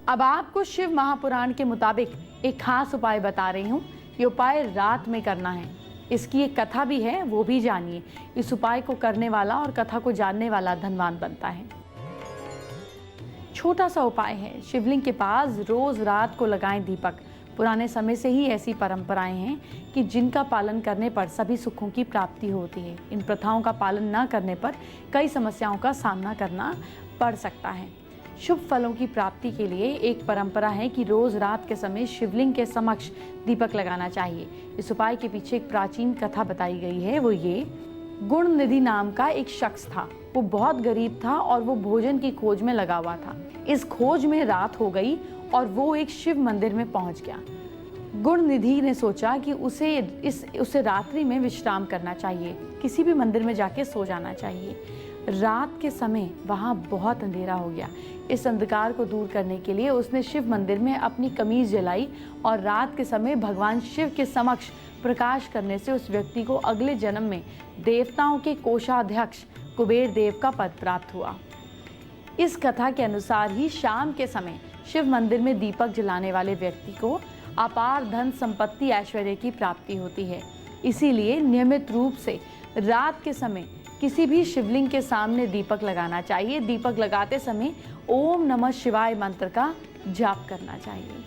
अब आपको शिव महापुराण के मुताबिक एक खास उपाय बता रही हूँ। ये उपाय रात में करना है। इसकी एक कथा भी है, वो भी जानिए। इस उपाय को करने वाला और कथा को जानने वाला धनवान बनता है। छोटा सा उपाय है, शिवलिंग के पास रोज रात को लगाएं दीपक। पुराने समय से ही ऐसी परंपराएं हैं कि जिनका पालन करने पर सभी सुखों की प्राप्ति होती है। इन प्रथाओं का पालन न करने पर कई समस्याओं का सामना करना पड़ सकता है। शुभ फलों की प्राप्ति के लिए एक परंपरा है कि रोज रात के समय शिवलिंग के समक्ष दीपक लगाना चाहिए। इस उपाय के पीछे एक प्राचीन कथा बताई गई है। वो ये, गुणनिधि नाम का एक शख्स था। वो बहुत गरीब था और वो भोजन की खोज में लगा हुआ था। इस खोज में रात हो गई और वो एक शिव मंदिर में पहुंच गया। गुणनिधि ने सोचा कि उसे रात्रि में विश्राम करना चाहिए, किसी भी मंदिर में जाके सो जाना चाहिए। रात के समय वहाँ बहुत अंधेरा हो गया। इस अंधकार को दूर करने के लिए उसने शिव मंदिर में अपनी कमीज जलाई और रात के समय भगवान शिव के समक्ष प्रकाश करने से उस व्यक्ति को अगले जन्म में देवताओं के कोषाध्यक्ष कुबेर देव का पद प्राप्त हुआ। इस कथा के अनुसार ही शाम के समय शिव मंदिर में दीपक जलाने वाले व्यक्ति को अपार धन संपत्ति ऐश्वर्य की प्राप्ति होती है। इसीलिए नियमित रूप से रात के समय किसी भी शिवलिंग के सामने दीपक लगाना चाहिए। दीपक लगाते समय ओम नमः शिवाय मंत्र का जाप करना चाहिए।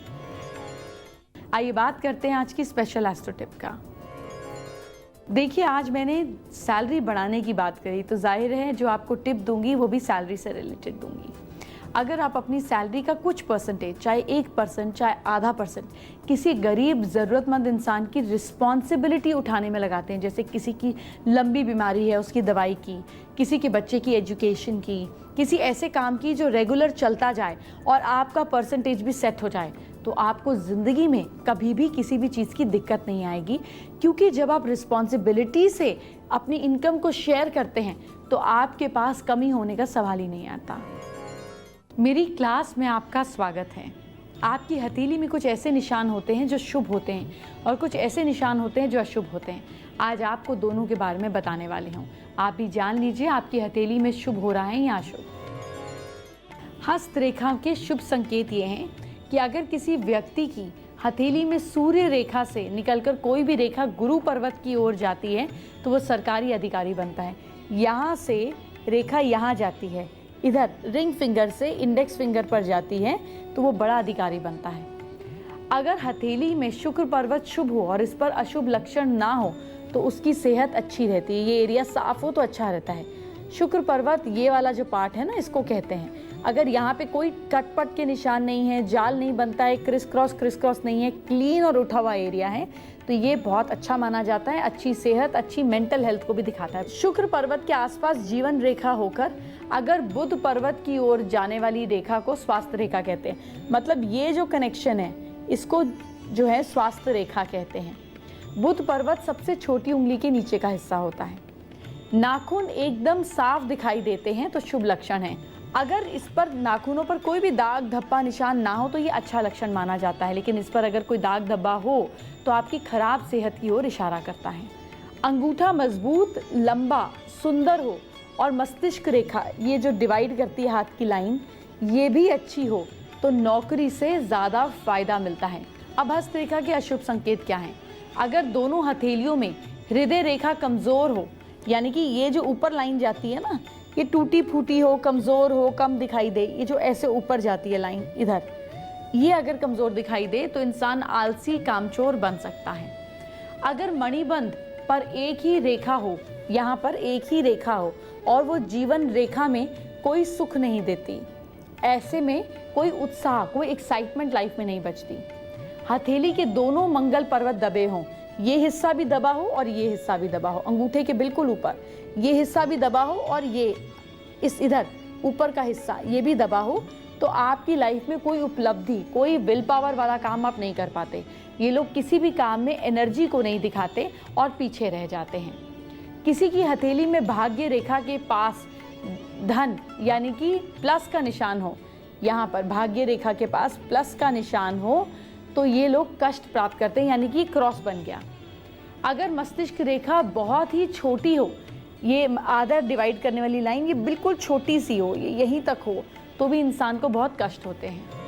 आइए बात करते हैं आज की स्पेशल एस्ट्रो टिप का। देखिए, आज मैंने सैलरी बढ़ाने की बात करी, तो जाहिर है जो आपको टिप दूंगी वो भी सैलरी से रिलेटेड दूंगी। अगर आप अपनी सैलरी का कुछ परसेंटेज, चाहे 1%, चाहे आधा %, किसी गरीब ज़रूरतमंद इंसान की रिस्पॉन्सिबिलिटी उठाने में लगाते हैं, जैसे किसी की लंबी बीमारी है उसकी दवाई की, किसी के बच्चे की एजुकेशन की, किसी ऐसे काम की जो रेगुलर चलता जाए और आपका परसेंटेज भी सेट हो जाए, तो आपको ज़िंदगी में कभी भी किसी भी चीज़ की दिक्कत नहीं आएगी। क्योंकि जब आप रिस्पॉन्सिबिलिटी से अपनी इनकम को शेयर करते हैं तो आपके पास कमी होने का सवाल ही नहीं आता। मेरी क्लास में आपका स्वागत है। आपकी हथेली में कुछ ऐसे निशान होते हैं जो शुभ होते हैं और कुछ ऐसे निशान होते हैं जो अशुभ होते हैं। आज आपको दोनों के बारे में बताने वाली हूँ। आप भी जान लीजिए आपकी हथेली में शुभ हो रहा है या अशुभ। हस्तरेखा के शुभ संकेत ये हैं कि अगर किसी व्यक्ति की हथेली में सूर्य रेखा से निकलकर कोई भी रेखा गुरु पर्वत की ओर जाती है तो वो सरकारी अधिकारी बनता है। यहाँ से रेखा यहाँ जाती है, इधर रिंग फिंगर से इंडेक्स फिंगर पर जाती है तो वो बड़ा अधिकारी बनता है। अगर हथेली में शुक्र पर्वत शुभ हो और इस पर अशुभ लक्षण ना हो तो उसकी सेहत अच्छी रहती है। ये एरिया साफ हो तो अच्छा रहता है। शुक्र पर्वत ये वाला जो पार्ट है ना, इसको कहते हैं। अगर यहाँ पे कोई कटपट के निशान नहीं है, जाल नहीं बनता है, क्रिस क्रॉस नहीं है, क्लीन और उठा हुआ एरिया है, तो ये बहुत अच्छा माना जाता है। अच्छी सेहत, अच्छी मेंटल हेल्थ को भी दिखाता है। शुक्र पर्वत के आसपास जीवन रेखा होकर अगर बुध पर्वत की ओर जाने वाली रेखा को स्वास्थ्य रेखा कहते हैं। मतलब ये जो कनेक्शन है इसको जो है स्वास्थ्य रेखा कहते हैं। बुध पर्वत सबसे छोटी उंगली के नीचे का हिस्सा होता है। नाखून एकदम साफ दिखाई देते हैं तो शुभ लक्षण है। अगर इस पर नाखूनों पर कोई भी दाग धब्बा निशान ना हो तो ये अच्छा लक्षण माना जाता है, लेकिन इस पर अगर कोई दाग धब्बा हो तो आपकी खराब सेहत की ओर इशारा करता है। अंगूठा मजबूत, लंबा, सुंदर हो और मस्तिष्क रेखा, ये जो डिवाइड करती है हाथ की लाइन, ये भी अच्छी हो तो नौकरी से ज़्यादा फायदा मिलता है। अब हस्तरेखा के अशुभ संकेत क्या हैं? अगर दोनों हथेलियों में हृदय रेखा कमज़ोर हो, यानी कि ये जो ऊपर लाइन जाती है ना, ये टूटी फूटी हो, कमज़ोर हो, कम दिखाई दे, ये जो ऐसे ऊपर जाती है लाइन इधर, ये अगर कमज़ोर दिखाई दे तो इंसान आलसी, कामचोर बन सकता है। अगर मणिबंध पर एक ही रेखा हो, यहाँ पर एक ही रेखा हो और वो जीवन रेखा में कोई सुख नहीं देती, ऐसे में कोई उत्साह, कोई एक्साइटमेंट लाइफ में नहीं बचती। हथेली के दोनों मंगल पर्वत दबे हों, ये हिस्सा भी दबा हो और ये हिस्सा भी दबा हो, अंगूठे के बिल्कुल ऊपर ये हिस्सा भी दबा हो और ये इस इधर ऊपर का हिस्सा ये भी दबा हो, तो आपकी लाइफ में कोई उपलब्धि, कोई विल पावर वाला काम आप नहीं कर पाते। ये लोग किसी भी काम में एनर्जी को नहीं दिखाते और पीछे रह जाते हैं। किसी की हथेली में भाग्य रेखा के पास धन यानी कि प्लस का निशान हो, यहाँ पर भाग्य रेखा के पास प्लस का निशान हो तो ये लोग कष्ट प्राप्त करते हैं, यानी कि क्रॉस बन गया। अगर मस्तिष्क रेखा बहुत ही छोटी हो, ये आधा डिवाइड करने वाली लाइन ये बिल्कुल छोटी सी हो, ये यहीं तक हो, तो भी इंसान को बहुत कष्ट होते हैं।